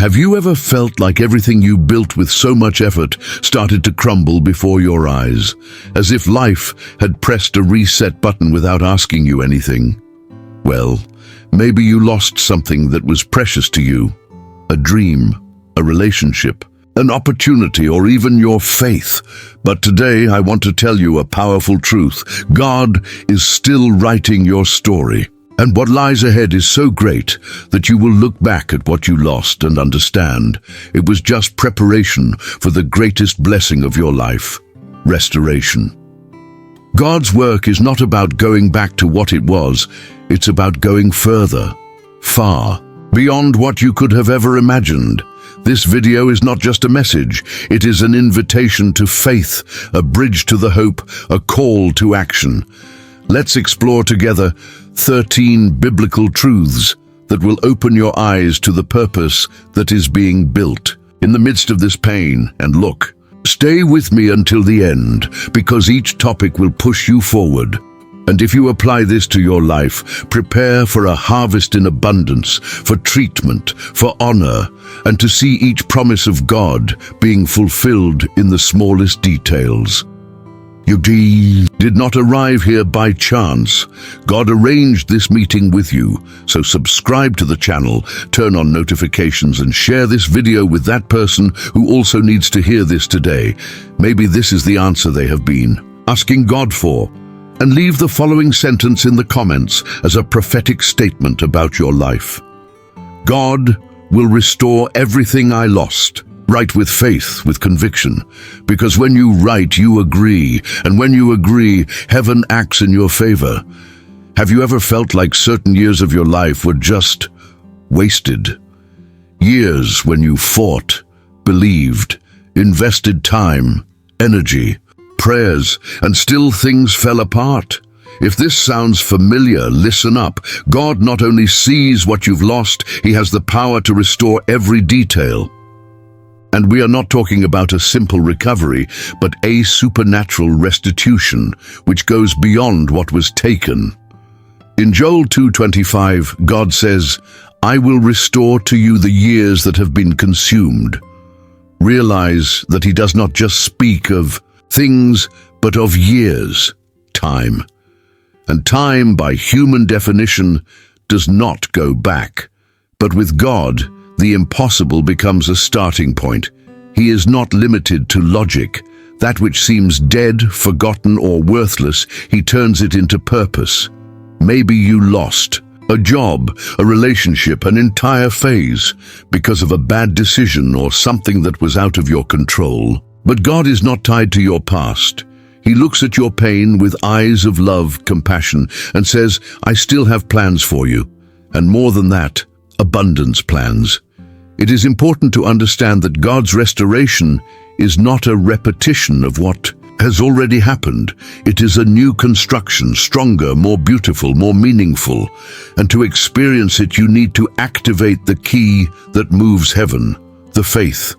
Have you ever felt like everything you built with so much effort started to crumble before your eyes, as if life had pressed a reset button without asking you anything? Well, maybe you lost something that was precious to you, a dream, a relationship, an opportunity, or even your faith. But today I want to tell you a powerful truth. God is still writing your story. And what lies ahead is so great that you will look back at what you lost and understand it was just preparation for the greatest blessing of your life, restoration. God's work is not about going back to what it was, it's about going further, far, beyond what you could have ever imagined. This video is not just a message, it is an invitation to faith, a bridge to the hope, a call to action. Let's explore together 13 biblical truths that will open your eyes to the purpose that is being built in the midst of this pain. And look, stay with me until the end, because each topic will push you forward. And if you apply this to your life, prepare for a harvest in abundance, for treatment, for honor, and to see each promise of God being fulfilled in the smallest details. You did not arrive here by chance. God arranged this meeting with you. So subscribe to the channel, turn on notifications, and share this video with that person who also needs to hear this today. Maybe this is the answer they have been asking God for. And leave the following sentence in the comments as a prophetic statement about your life. God will restore everything I lost. Write with faith, with conviction, because when you write, you agree, and when you agree, heaven acts in your favor. Have you ever felt like certain years of your life were just wasted? Years when you fought, believed, invested time, energy, prayers, and still things fell apart. If this sounds familiar, listen up. God not only sees what you've lost, He has the power to restore every detail. And we are not talking about a simple recovery, but a supernatural restitution, which goes beyond what was taken. In Joel 2:25, God says, "I will restore to you the years that have been consumed." Realize that He does not just speak of things, but of years, time. And time, by human definition, does not go back. But with God, the impossible becomes a starting point. He is not limited to logic. That which seems dead, forgotten, or worthless, He turns it into purpose. Maybe you lost a job, a relationship, an entire phase, because of a bad decision or something that was out of your control. But God is not tied to your past. He looks at your pain with eyes of love, compassion, and says, "I still have plans for you." And more than that, abundance plans. It is important to understand that God's restoration is not a repetition of what has already happened. It is a new construction, stronger, more beautiful, more meaningful. And to experience it, you need to activate the key that moves heaven, the faith.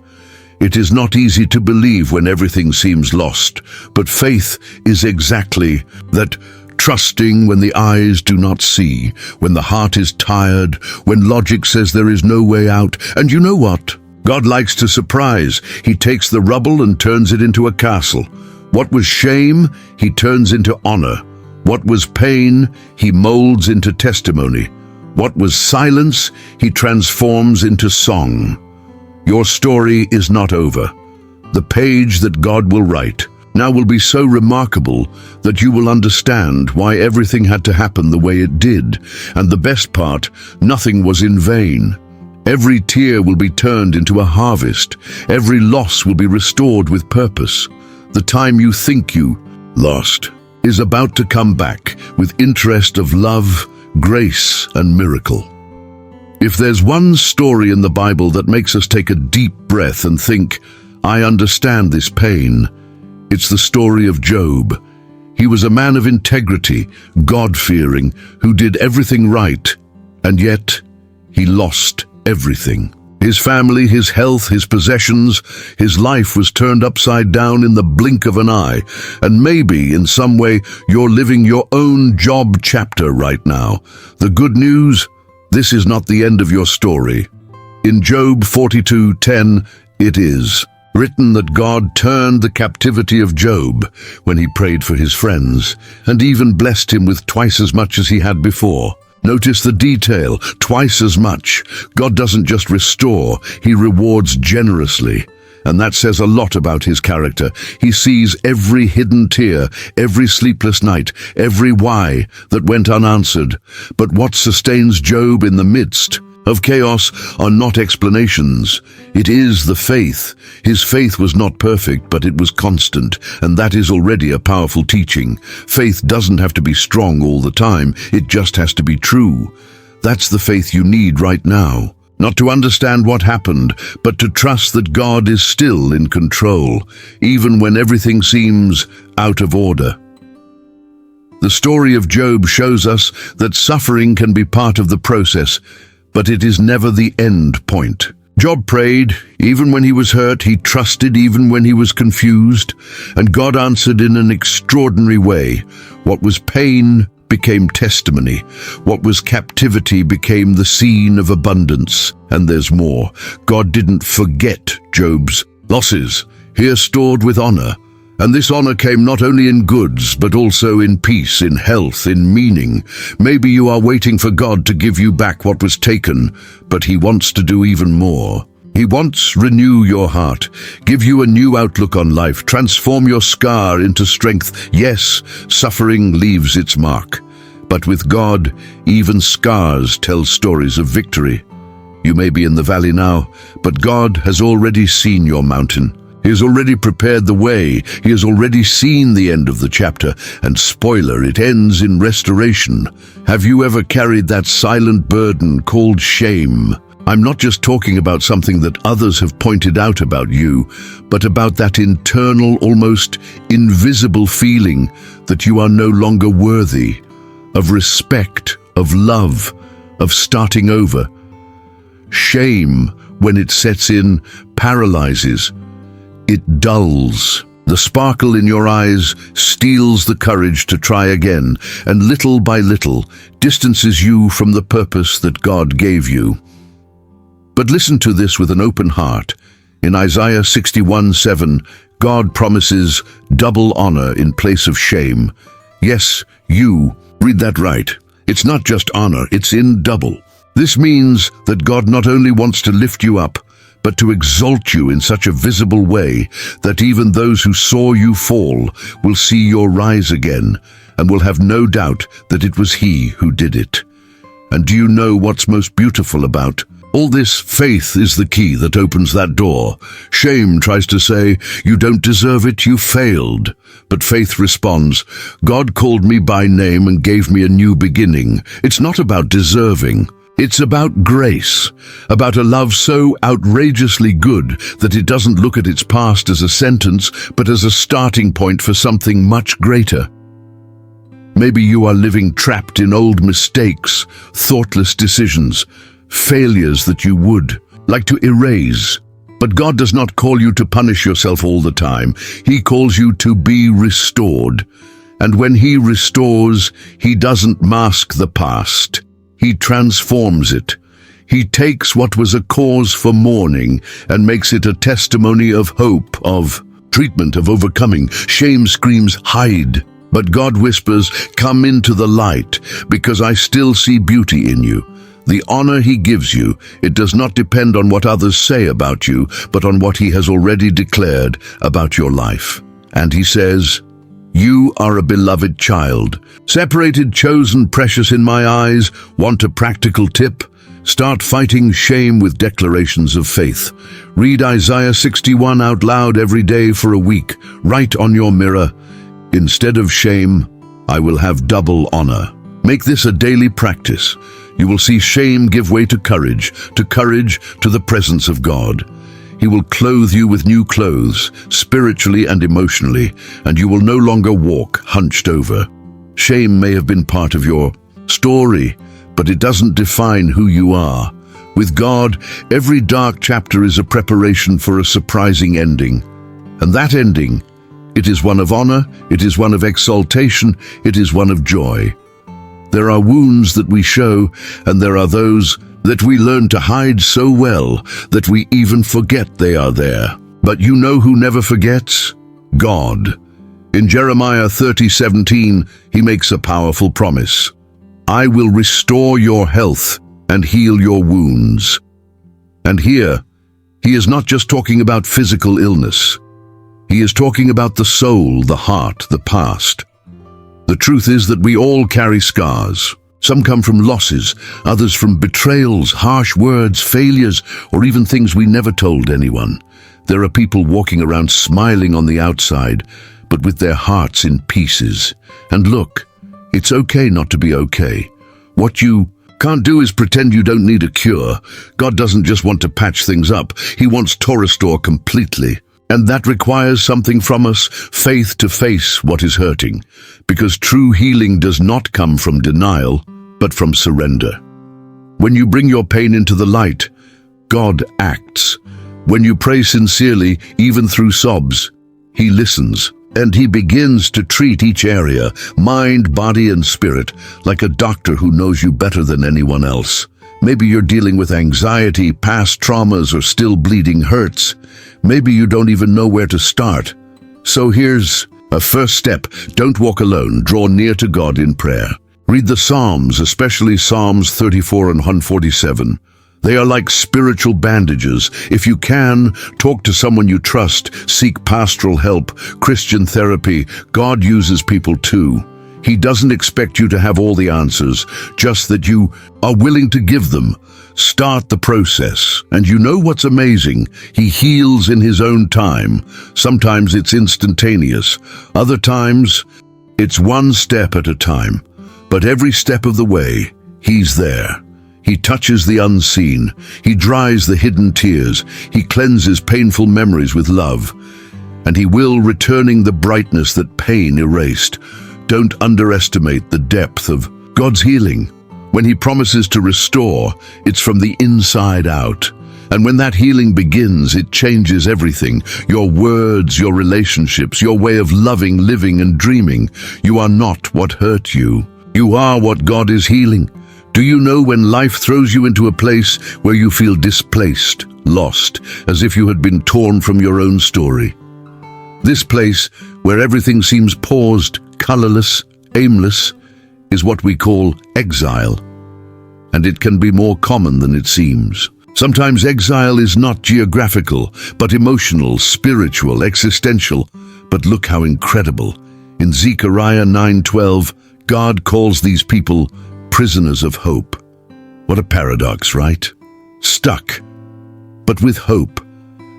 It is not easy to believe when everything seems lost, but faith is exactly that. Trusting when the eyes do not see, when the heart is tired, when logic says there is no way out. And you know what? God likes to surprise. He takes the rubble and turns it into a castle. What was shame, He turns into honor. What was pain, He molds into testimony. What was silence, He transforms into song. Your story is not over. The page that God will write now will be so remarkable that you will understand why everything had to happen the way it did. And the best part, nothing was in vain. Every tear will be turned into a harvest. Every loss will be restored with purpose. The time you think you lost is about to come back with interest of love, grace, and miracle. If there's one story in the Bible that makes us take a deep breath and think, "I understand this pain," it's the story of Job. He was a man of integrity, God-fearing, who did everything right, and yet he lost everything. His family, his health, his possessions, his life was turned upside down in the blink of an eye. And maybe, in some way, you're living your own Job chapter right now. The good news, this is not the end of your story. In Job 42:10, it is written that God turned the captivity of Job when he prayed for his friends, and even blessed him with twice as much as he had before. Notice the detail, twice as much. God doesn't just restore, he rewards generously. And that says a lot about his character. He sees every hidden tear, every sleepless night, every why that went unanswered. But what sustains Job in the midst of chaos are not explanations. It is the faith. His faith was not perfect, but it was constant, and that is already a powerful teaching. Faith doesn't have to be strong all the time, it just has to be true. That's the faith you need right now. Not to understand what happened, but to trust that God is still in control, even when everything seems out of order. The story of Job shows us that suffering can be part of the process, but it is never the end point. Job prayed, even when he was hurt, he trusted even when he was confused, and God answered in an extraordinary way. What was pain became testimony. What was captivity became the scene of abundance. And there's more. God didn't forget Job's losses. He is stored with honor. And this honor came not only in goods, but also in peace, in health, in meaning. Maybe you are waiting for God to give you back what was taken, but he wants to do even more. He wants to renew your heart, give you a new outlook on life, transform your scar into strength. Yes, suffering leaves its mark, but with God, even scars tell stories of victory. You may be in the valley now, but God has already seen your mountain. He has already prepared the way. He has already seen the end of the chapter. And spoiler, it ends in restoration. Have you ever carried that silent burden called shame? I'm not just talking about something that others have pointed out about you, but about that internal, almost invisible feeling that you are no longer worthy of respect, of love, of starting over. Shame, when it sets in, paralyzes. It dulls. The sparkle in your eyes steals the courage to try again, and little by little distances you from the purpose that God gave you. But listen to this with an open heart. In Isaiah 61:7, God promises double honor in place of shame. Yes, you read that right. It's not just honor, it's in double. This means that God not only wants to lift you up, but to exalt you in such a visible way that even those who saw you fall will see your rise again and will have no doubt that it was He who did it. And do you know what's most beautiful about all this? Faith is the key that opens that door. Shame tries to say, you don't deserve it, you failed. But faith responds, God called me by name and gave me a new beginning. It's not about deserving. It's about grace, about a love so outrageously good that it doesn't look at its past as a sentence, but as a starting point for something much greater. Maybe you are living trapped in old mistakes, thoughtless decisions, failures that you would like to erase. But God does not call you to punish yourself all the time. He calls you to be restored. And when He restores, He doesn't mask the past. He transforms it. He takes what was a cause for mourning and makes it a testimony of hope, of treatment, of overcoming. Shame screams, hide. But God whispers, come into the light, because I still see beauty in you. The honor He gives you, it does not depend on what others say about you, but on what He has already declared about your life. And He says, you are a beloved child, separated, chosen, precious in my eyes. Want a practical tip? Start fighting shame with declarations of faith. Read Isaiah 61 out loud every day for a week. Write on your mirror, instead of shame, I will have double honor. Make this a daily practice. You will see shame give way to courage to the presence of God. He will clothe you with new clothes, spiritually and emotionally, and you will no longer walk hunched over. Shame may have been part of your story, but it doesn't define who you are. With God, every dark chapter is a preparation for a surprising ending. And that ending, it is one of honor, it is one of exaltation, it is one of joy. There are wounds that we show, and there are those that we learn to hide so well that we even forget they are there. But you know who never forgets? God. In Jeremiah 30:17, he makes a powerful promise. I will restore your health and heal your wounds. And here, he is not just talking about physical illness. He is talking about the soul, the heart, the past. The truth is that we all carry scars. Some come from losses, others from betrayals, harsh words, failures, or even things we never told anyone. There are people walking around smiling on the outside, but with their hearts in pieces. And look, it's okay not to be okay. What you can't do is pretend you don't need a cure. God doesn't just want to patch things up. He wants to restore completely. And that requires something from us, faith to face what is hurting. Because true healing does not come from denial, but from surrender. When you bring your pain into the light, God acts. When you pray sincerely, even through sobs, he listens. And he begins to treat each area, mind, body, and spirit, like a doctor who knows you better than anyone else. Maybe you're dealing with anxiety, past traumas, or still bleeding hurts. Maybe you don't even know where to start. So here's a first step. Don't walk alone. Draw near to God in prayer. Read the Psalms, especially Psalms 34 and 147. They are like spiritual bandages. If you can, talk to someone you trust, seek pastoral help, Christian therapy. God uses people too. He doesn't expect you to have all the answers, just that you are willing to give them. Start the process. And you know what's amazing? He heals in his own time. Sometimes it's instantaneous. Other times, it's one step at a time. But every step of the way, he's there. He touches the unseen. He dries the hidden tears. He cleanses painful memories with love. And he will returning the brightness that pain erased. Don't underestimate the depth of God's healing. When he promises to restore, it's from the inside out. And when that healing begins, it changes everything. Your words, your relationships, your way of loving, living, and dreaming. You are not what hurt you. You are what God is healing. Do you know when life throws you into a place where you feel displaced, lost, as if you had been torn from your own story? This place, where everything seems paused, colorless, aimless, is what we call exile. And it can be more common than it seems. Sometimes exile is not geographical, but emotional, spiritual, existential. But look how incredible. In Zechariah 9:12, God calls these people prisoners of hope. What a paradox, right? Stuck, but with hope.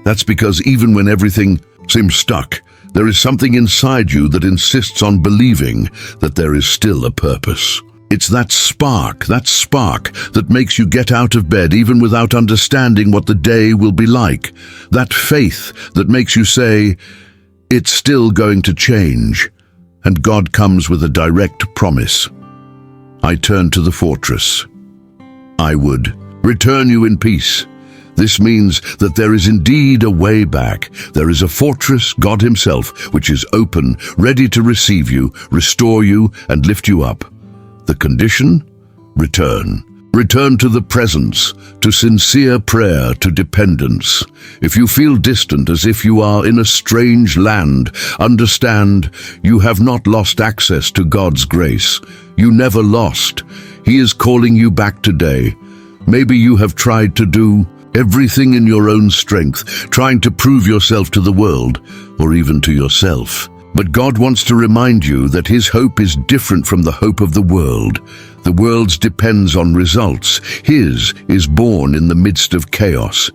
That's because even when everything seems stuck, there is something inside you that insists on believing that there is still a purpose. It's that spark that makes you get out of bed even without understanding what the day will be like. That faith that makes you say, it's still going to change. And God comes with a direct promise. I turn to the fortress. I would return you in peace. This means that there is indeed a way back. There is a fortress, God himself, which is open, ready to receive you, restore you, and lift you up. The condition? Return. Return to the presence, to sincere prayer, to dependence. If you feel distant, as if you are in a strange land, understand you have not lost access to God's grace. You never lost. He is calling you back today. Maybe you have tried to do everything in your own strength, trying to prove yourself to the world, or even to yourself. But God wants to remind you that his hope is different from the hope of the world. The world's depends on results. His is born in the midst of chaos.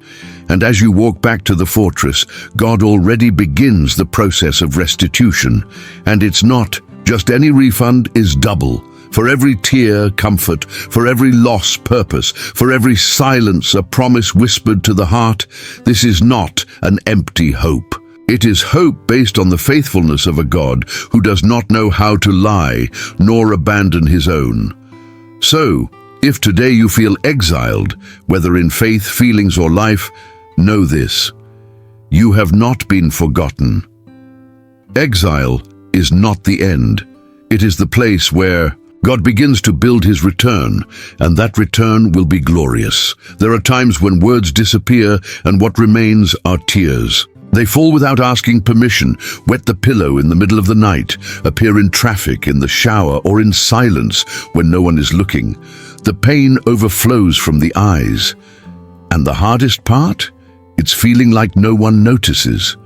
And as you walk back to the fortress, God already begins the process of restitution. And it's not just any refund is double. For every tear, comfort. For every loss, purpose. For every silence, a promise whispered to the heart. This is not an empty hope. It is hope based on the faithfulness of a God who does not know how to lie, nor abandon his own. So, if today you feel exiled, whether in faith, feelings, or life, know this: you have not been forgotten. Exile is not the end. It is the place where God begins to build his return, and that return will be glorious. There are times when words disappear, and what remains are tears. They fall without asking permission, wet the pillow in the middle of the night, appear in traffic, in the shower, or in silence when no one is looking. The pain overflows from the eyes. And the hardest part? It's feeling like no one notices.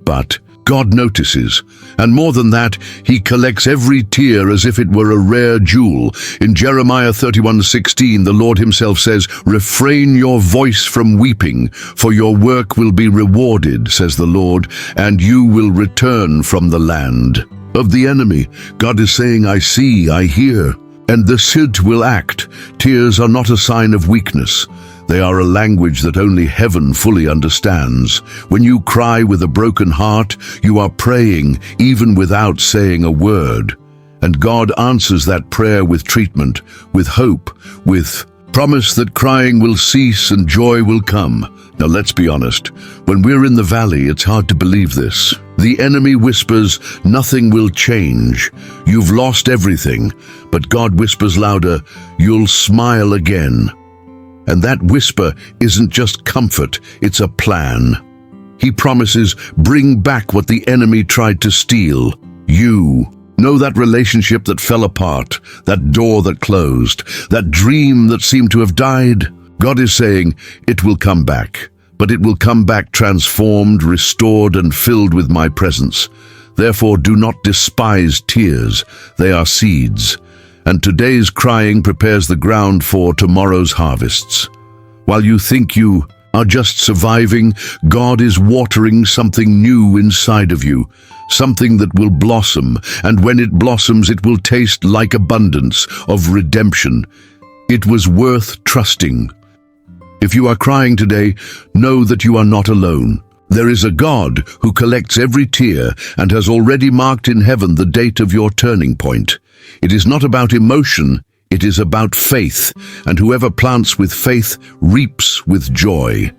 But God notices, and more than that, he collects every tear as if it were a rare jewel. In Jeremiah 31:16, the Lord himself says, "Refrain your voice from weeping, for your work will be rewarded, says the Lord, and you will return from the land of the enemy." God is saying, "I see, I hear." And the Sid will act. Tears are not a sign of weakness. They are a language that only heaven fully understands. When you cry with a broken heart, you are praying even without saying a word. And God answers that prayer with treatment, with hope, with promise that crying will cease and joy will come. Now let's be honest, when we're in the valley, it's hard to believe this. The enemy whispers, "Nothing will change. You've lost everything." But God whispers louder, "You'll smile again." And that whisper isn't just comfort, it's a plan. He promises, bring back what the enemy tried to steal. You know that relationship that fell apart, that door that closed, that dream that seemed to have died? God is saying, it will come back, but it will come back transformed, restored, and filled with my presence. Therefore, do not despise tears. They are seeds. And today's crying prepares the ground for tomorrow's harvests. While you think you are just surviving, God is watering something new inside of you, something that will blossom, and when it blossoms, it will taste like abundance of redemption. It was worth trusting. If you are crying today, know that you are not alone. There is a God who collects every tear and has already marked in heaven the date of your turning point. It is not about emotion, it is about faith, and whoever plants with faith reaps with joy.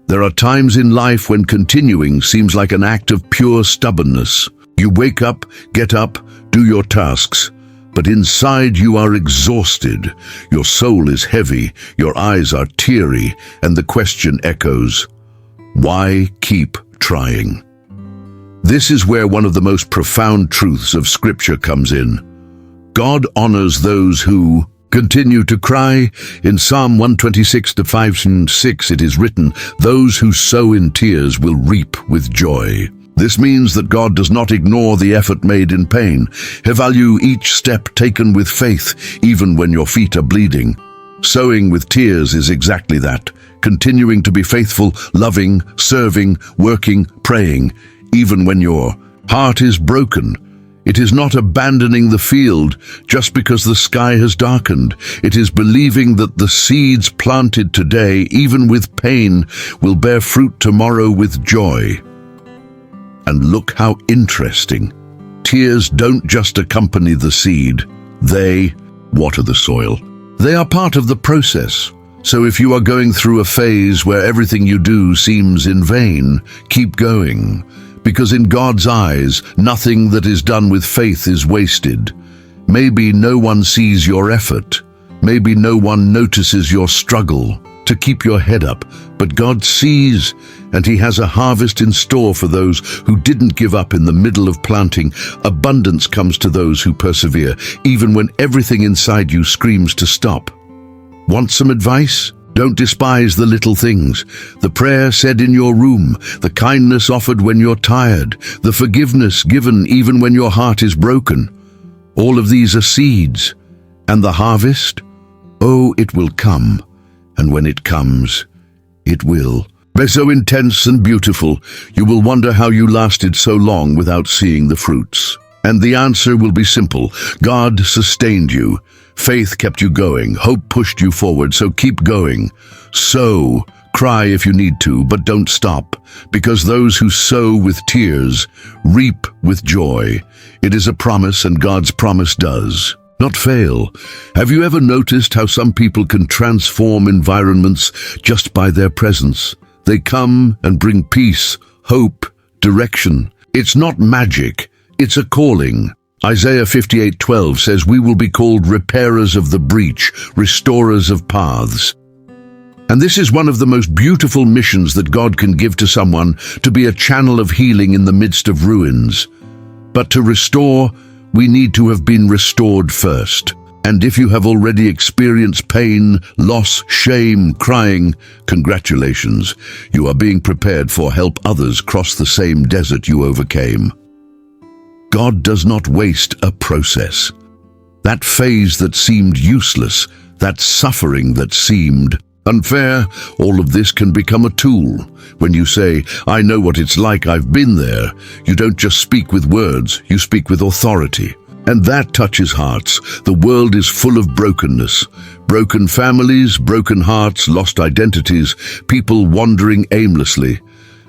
There are times in life when continuing seems like an act of pure stubbornness. You wake up, get up, do your tasks, but inside you are exhausted. Your soul is heavy, your eyes are teary, and the question echoes, why keep trying? This is where one of the most profound truths of Scripture comes in. God honors those who continue to cry. In Psalm 126:5-6 it is written, "Those who sow in tears will reap with joy." This means that God does not ignore the effort made in pain. He values each step taken with faith, even when your feet are bleeding. Sowing with tears is exactly that, continuing to be faithful, loving, serving, working, praying, even when your heart is broken. It is not abandoning the field just because the sky has darkened. It is believing that the seeds planted today, even with pain, will bear fruit tomorrow with joy. And look how interesting. Tears don't just accompany the seed. They water the soil. They are part of the process. So if you are going through a phase where everything you do seems in vain, keep going. Because in God's eyes, nothing that is done with faith is wasted. Maybe no one sees your effort. Maybe no one notices your struggle to keep your head up. But God sees, and He has a harvest in store for those who didn't give up in the middle of planting. Abundance comes to those who persevere, even when everything inside you screams to stop. Want some advice? Don't despise the little things. The prayer said in your room, the kindness offered when you're tired, the forgiveness given even when your heart is broken. All of these are seeds. And the harvest? Oh, it will come. And when it comes, it will be so intense and beautiful, you will wonder how you lasted so long without seeing the fruits. And the answer will be simple. God sustained you. Faith kept you going. Hope pushed you forward, so keep going. Sow, cry if you need to, but don't stop, because those who sow with tears reap with joy. It is a promise, and God's promise does not fail. Have you ever noticed how some people can transform environments just by their presence? They come and bring peace, hope, direction. It's not magic, it's a calling. Isaiah 58:12 says we will be called repairers of the breach, restorers of paths. And this is one of the most beautiful missions that God can give to someone, to be a channel of healing in the midst of ruins. But to restore, we need to have been restored first. And if you have already experienced pain, loss, shame, crying, congratulations, you are being prepared for help others cross the same desert you overcame. God does not waste a process. That phase that seemed useless, that suffering that seemed unfair, all of this can become a tool. When you say, "I know what it's like, I've been there," you don't just speak with words, you speak with authority. And that touches hearts. The world is full of brokenness. Broken families, broken hearts, lost identities, people wandering aimlessly.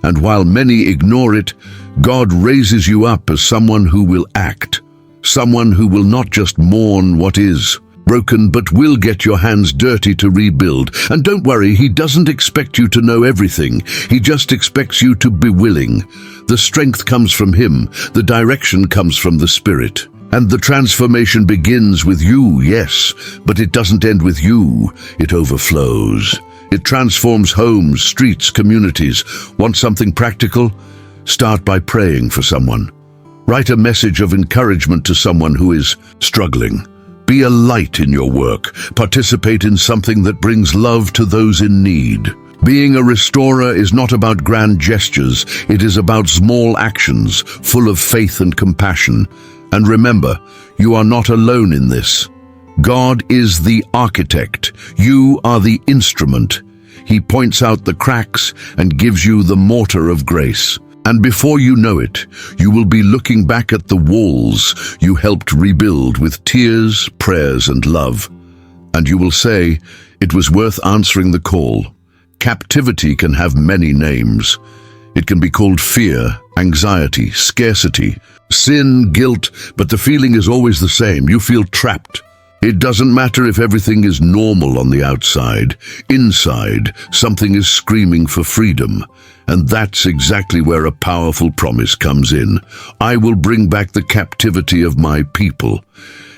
And while many ignore it, God raises you up as someone who will act. Someone who will not just mourn what is broken, but will get your hands dirty to rebuild. And don't worry, He doesn't expect you to know everything. He just expects you to be willing. The strength comes from Him. The direction comes from the Spirit. And the transformation begins with you, yes, but it doesn't end with you. It overflows. It transforms homes, streets, communities. Want something practical? Start by praying for someone. Write a message of encouragement to someone who is struggling. Be a light in your work. Participate in something that brings love to those in need. Being a restorer is not about grand gestures. It is about small actions, full of faith and compassion. And remember, you are not alone in this. God is the architect. You are the instrument. He points out the cracks and gives you the mortar of grace. And before you know it, you will be looking back at the walls you helped rebuild with tears, prayers, and love. And you will say, it was worth answering the call. Captivity can have many names. It can be called fear, anxiety, scarcity, sin, guilt, but the feeling is always the same. You feel trapped. It doesn't matter if everything is normal on the outside. Inside, something is screaming for freedom. And that's exactly where a powerful promise comes in. I will bring back the captivity of my people,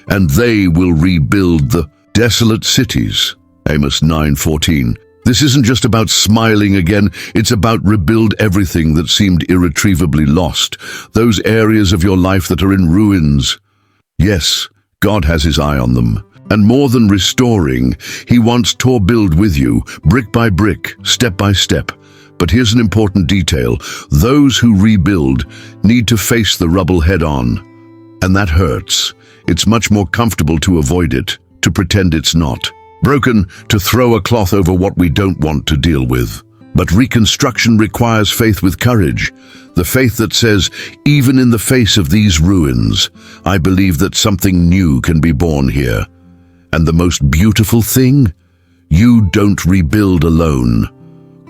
and they will rebuild the desolate cities. Amos 9:14. This isn't just about smiling again, it's about rebuild everything that seemed irretrievably lost, those areas of your life that are in ruins. Yes, God has His eye on them. And more than restoring, He wants to build with you, brick by brick, step by step. But here's an important detail. Those who rebuild need to face the rubble head on. And that hurts. It's much more comfortable to avoid it, to pretend it's not broken, to throw a cloth over what we don't want to deal with. But reconstruction requires faith with courage, the faith that says, even in the face of these ruins, I believe that something new can be born here. And the most beautiful thing? You don't rebuild alone.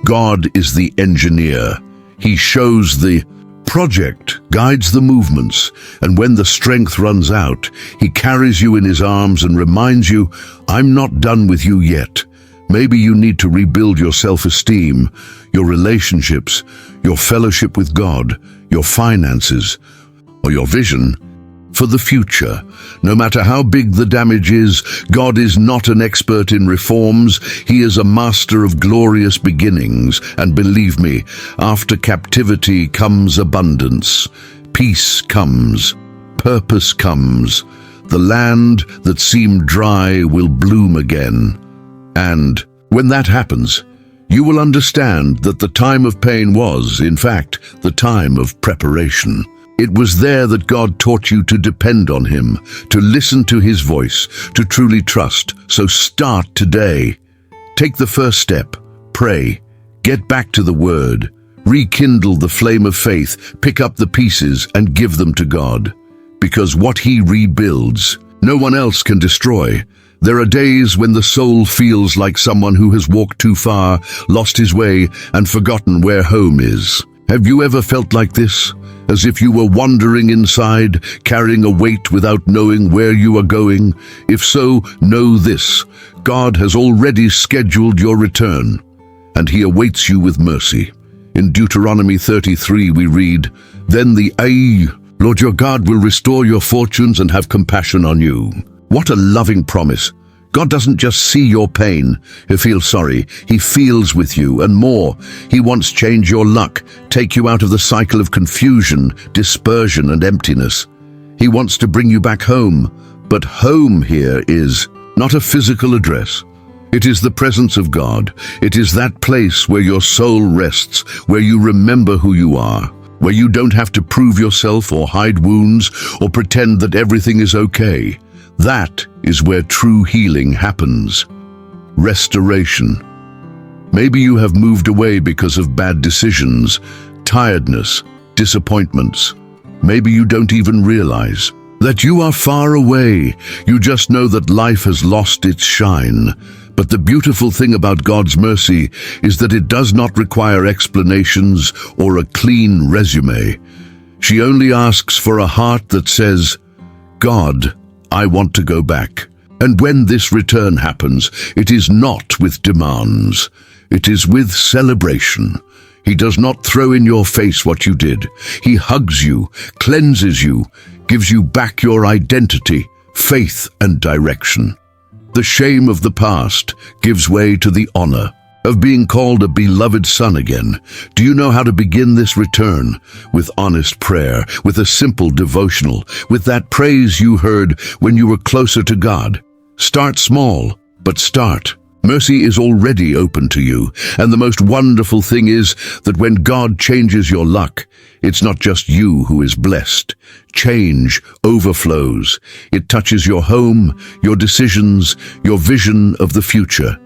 God is the engineer. He shows the project, guides the movements, and when the strength runs out, He carries you in His arms and reminds you, I'm not done with you yet. Maybe you need to rebuild your self-esteem, your relationships, your fellowship with God, your finances, or your vision for the future. No matter how big the damage is, God is not an expert in reforms. He is a master of glorious beginnings. And believe me, after captivity comes abundance. Peace comes. Purpose comes. The land that seemed dry will bloom again. And when that happens, you will understand that the time of pain was, in fact, the time of preparation. It was there that God taught you to depend on Him, to listen to His voice, to truly trust. So start today. Take the first step. Pray. Get back to the Word. Rekindle the flame of faith. Pick up the pieces and give them to God. Because what He rebuilds, no one else can destroy. There are days when the soul feels like someone who has walked too far, lost his way, and forgotten where home is. Have you ever felt like this? As if you were wandering inside, carrying a weight without knowing where you are going? If so, know this: God has already scheduled your return, and He awaits you with mercy. In Deuteronomy 33 we read, Then the Lord your God will restore your fortunes and have compassion on you. What a loving promise. God doesn't just see your pain, He feels sorry, He feels with you, and more. He wants to change your luck, take you out of the cycle of confusion, dispersion, and emptiness. He wants to bring you back home, but home here is not a physical address. It is the presence of God. It is that place where your soul rests, where you remember who you are, where you don't have to prove yourself or hide wounds or pretend that everything is okay. That is where true healing happens. Restoration. Maybe you have moved away because of bad decisions, tiredness, disappointments. Maybe you don't even realize that you are far away. You just know that life has lost its shine. But the beautiful thing about God's mercy is that it does not require explanations or a clean resume. She only asks for a heart that says, God, I want to go back. And when this return happens, it is not with demands. It is with celebration. He does not throw in your face what you did. He hugs you, cleanses you, gives you back your identity, faith, and direction. The shame of the past gives way to the honor of being called a beloved son again. Do you know how to begin this return? With honest prayer, with a simple devotional, with that praise you heard when you were closer to God. Start small, but start. Mercy is already open to you, and the most wonderful thing is that when God changes your luck, it's not just you who is blessed. Change overflows. It touches your home, your decisions, your vision of the future.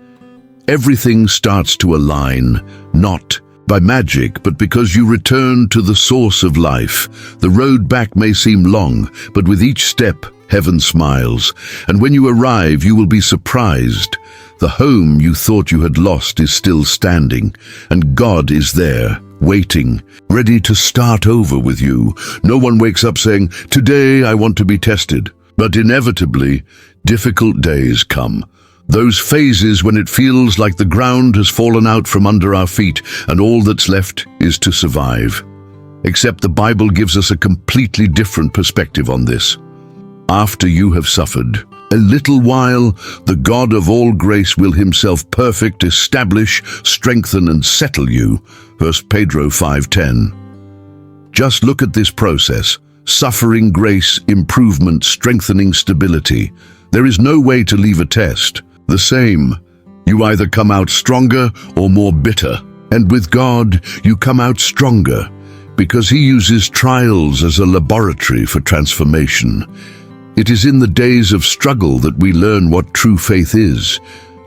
Everything starts to align, not by magic, but because you return to the source of life. The road back may seem long, but with each step, heaven smiles. And when you arrive, you will be surprised. The home you thought you had lost is still standing, and God is there, waiting, ready to start over with you. No one wakes up saying, "Today I want to be tested." But inevitably, difficult days come. Those phases when it feels like the ground has fallen out from under our feet and all that's left is to survive. Except the Bible gives us a completely different perspective on this. After you have suffered a little while, the God of all grace will himself perfect, establish, strengthen, and settle you. 1 Pedro 5:10. Just look at this process. Suffering, grace, improvement, strengthening, stability. There is no way to leave a test the same. You either come out stronger or more bitter. And with God, you come out stronger because he uses trials as a laboratory for transformation. It is in the days of struggle that we learn what true faith is.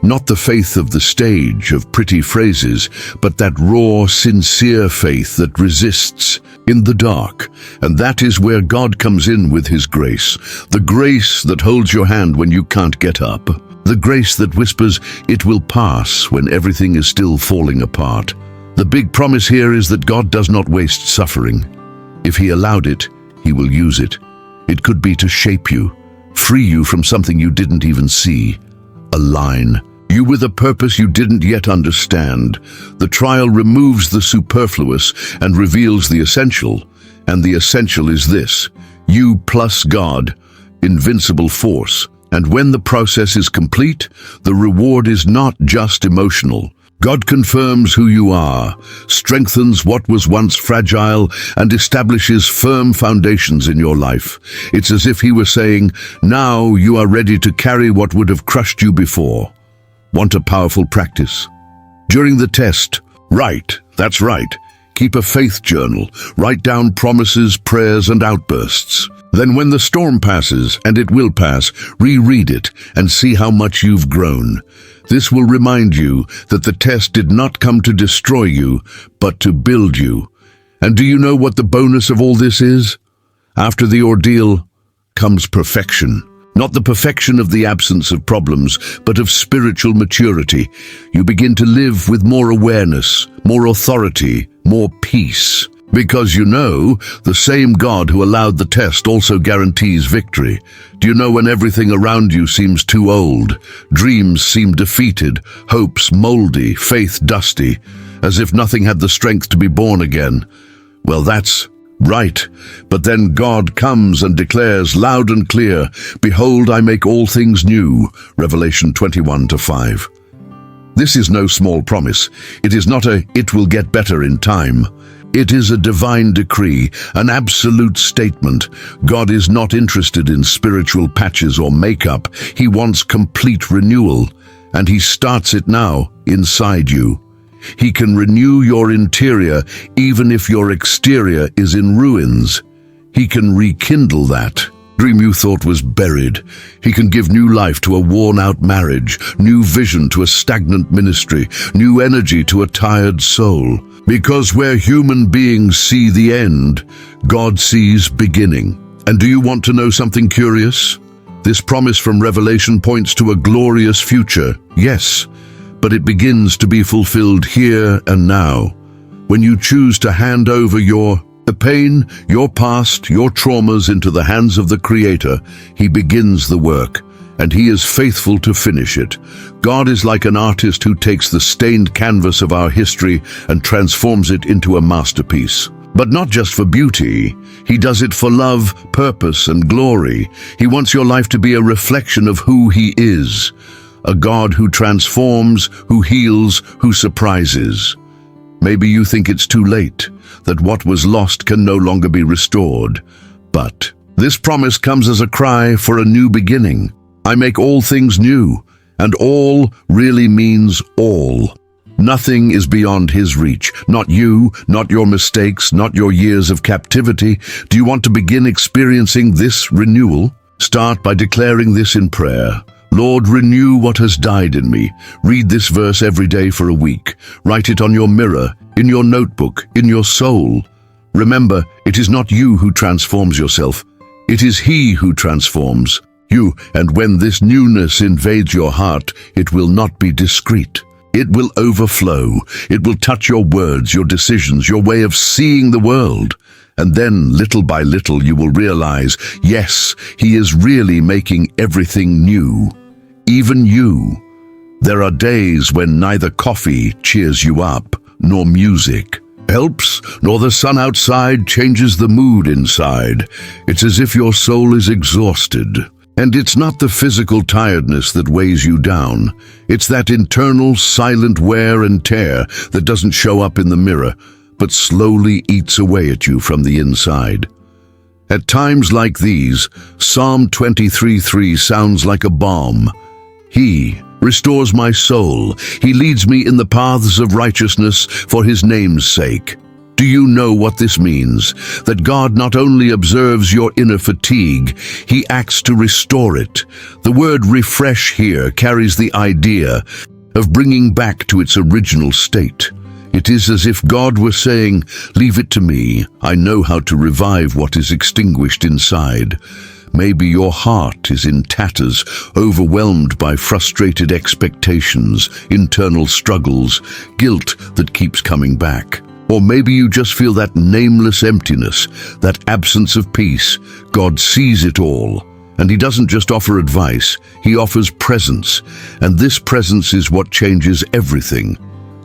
Not the faith of the stage, of pretty phrases, but that raw, sincere faith that resists in the dark. And that is where God comes in with his grace. The grace that holds your hand when you can't get up. The grace that whispers, "It will pass," when everything is still falling apart. The big promise here is that God does not waste suffering. If he allowed it, he will use it. It could be to shape you, free you from something you didn't even see, align you with a purpose you didn't yet understand. The trial removes the superfluous and reveals the essential, and the essential is this: you plus God, invincible force. And when the process is complete, the reward is not just emotional. God confirms who you are, strengthens what was once fragile, and establishes firm foundations in your life. It's as if he were saying, now you are ready to carry what would have crushed you before. Want a powerful practice? During the test, write. That's right. Keep a faith journal. Write down promises, prayers, and outbursts. Then when the storm passes, and it will pass, reread it and see how much you've grown. This will remind you that the test did not come to destroy you, but to build you. And do you know what the bonus of all this is? After the ordeal comes perfection. Not the perfection of the absence of problems, but of spiritual maturity. You begin to live with more awareness, more authority, more peace. Because you know, the same God who allowed the test also guarantees victory. Do you know when everything around you seems too old, dreams seem defeated, hopes moldy, faith dusty, as if nothing had the strength to be born again? Well, that's Right, but then God comes and declares loud and clear, "Behold, I make all things new." Revelation 21:5. This is no small promise. It is not "it will get better in time." It is a divine decree, an absolute statement. God is not interested in spiritual patches or makeup. He wants complete renewal, and He starts it now inside you. He can renew your interior even if your exterior is in ruins. He can rekindle that dream you thought was buried. He can give new life to a worn-out marriage, new vision to a stagnant ministry, new energy to a tired soul. Because where human beings see the end, God sees beginning. And do you want to know something curious? This promise from Revelation points to a glorious future, yes, but it begins to be fulfilled here and now. When you choose to hand over your pain, your past, your traumas into the hands of the Creator, He begins the work, and He is faithful to finish it. God is like an artist who takes the stained canvas of our history and transforms it into a masterpiece. But not just for beauty. He does it for love, purpose, and glory. He wants your life to be a reflection of who He is. A God who transforms, who heals, who surprises. Maybe you think it's too late, that what was lost can no longer be restored. But this promise comes as a cry for a new beginning. I make all things new, and all really means all. Nothing is beyond His reach. Not you, not your mistakes, not your years of captivity. Do you want to begin experiencing this renewal? Start by declaring this in prayer. Lord, renew what has died in me. Read this verse every day for a week. Write it on your mirror, in your notebook, in your soul. Remember, it is not you who transforms yourself. It is He who transforms you, and when this newness invades your heart, it will not be discreet. It will overflow. It will touch your words, your decisions, your way of seeing the world. And then, little by little, you will realize, yes, He is really making everything new. Even you. There are days when neither coffee cheers you up, nor music helps, nor the sun outside changes the mood inside. It's as if your soul is exhausted. And it's not the physical tiredness that weighs you down. It's that internal, silent wear and tear that doesn't show up in the mirror, but slowly eats away at you from the inside. At times like these, Psalm 23:3 sounds like a balm. He restores my soul. He leads me in the paths of righteousness for His name's sake. Do you know what this means? That God not only observes your inner fatigue, He acts to restore it. The word refresh here carries the idea of bringing back to its original state. It is as if God were saying, "Leave it to me. I know how to revive what is extinguished inside." Maybe your heart is in tatters, overwhelmed by frustrated expectations, internal struggles, guilt that keeps coming back. Or maybe you just feel that nameless emptiness, that absence of peace. God sees it all. And He doesn't just offer advice, He offers presence. And this presence is what changes everything.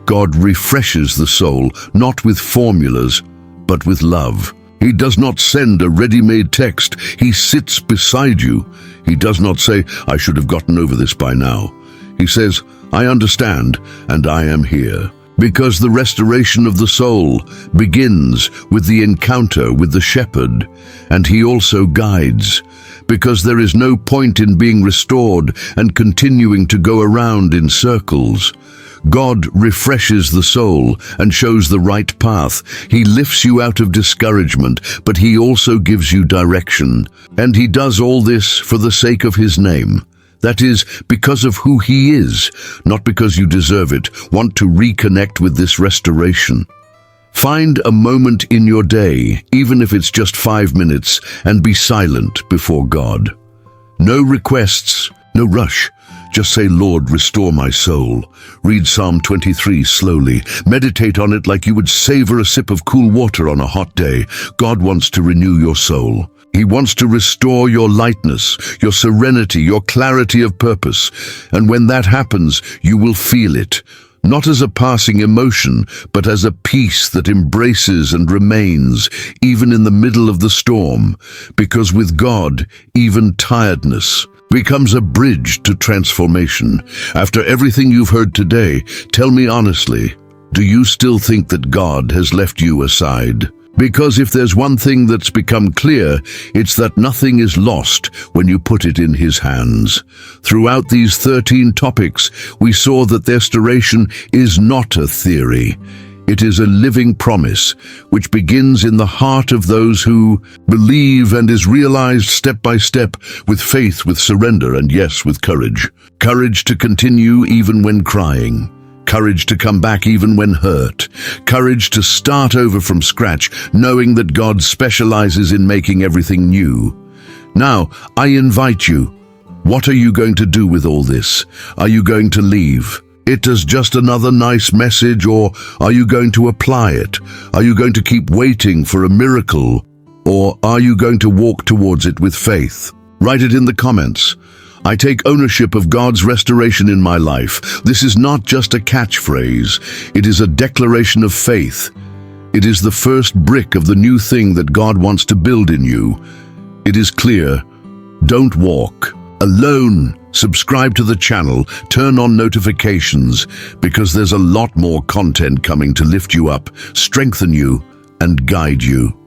God refreshes the soul, not with formulas, but with love. He does not send a ready-made text. He sits beside you. He does not say, "I should have gotten over this by now." He says, "I understand, and I am here." Because the restoration of the soul begins with the encounter with the shepherd, and He also guides. Because there is no point in being restored and continuing to go around in circles. God refreshes the soul and shows the right path. He lifts you out of discouragement, but He also gives you direction. And He does all this for the sake of His name. That is, because of who He is, not because you deserve it. Want to reconnect with this restoration? Find a moment in your day, even if it's just 5 minutes, and be silent before God. No requests, no rush. Just say, "Lord, restore my soul." Read Psalm 23 slowly. Meditate on it like you would savor a sip of cool water on a hot day. God wants to renew your soul. He wants to restore your lightness, your serenity, your clarity of purpose. And when that happens, you will feel it. not as a passing emotion, but as a peace that embraces and remains, even in the middle of the storm, because with God, even tiredness becomes a bridge to transformation. After everything you've heard today, tell me honestly, do you still think that God has left you aside? Because if there's one thing that's become clear, it's that nothing is lost when you put it in His hands. Throughout these 13 topics, we saw that restoration is not a theory. It is a living promise, which begins in the heart of those who believe and is realized step by step with faith, with surrender, and yes, with courage. Courage to continue even when crying. Courage to come back even when hurt. Courage to start over from scratch, knowing that God specializes in making everything new. Now, I invite you. What are you going to do with all this? Are you going to leave it as just another nice message, or are you going to apply it? Are you going to keep waiting for a miracle, or are you going to walk towards it with faith? Write it in the comments. I take ownership of God's restoration in my life. This is not just a catchphrase. It is a declaration of faith. It is the first brick of the new thing that God wants to build in you. It is clear. Don't walk alone. Subscribe to the channel, turn on notifications, because there's a lot more content coming to lift you up, strengthen you, and guide you.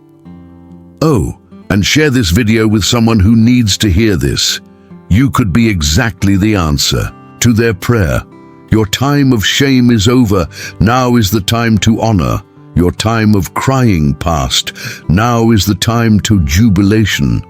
Oh, and share this video with someone who needs to hear this. You could be exactly the answer to their prayer. Your time of shame is over. Now is the time to honor. Your time of crying past. Now is the time to jubilation.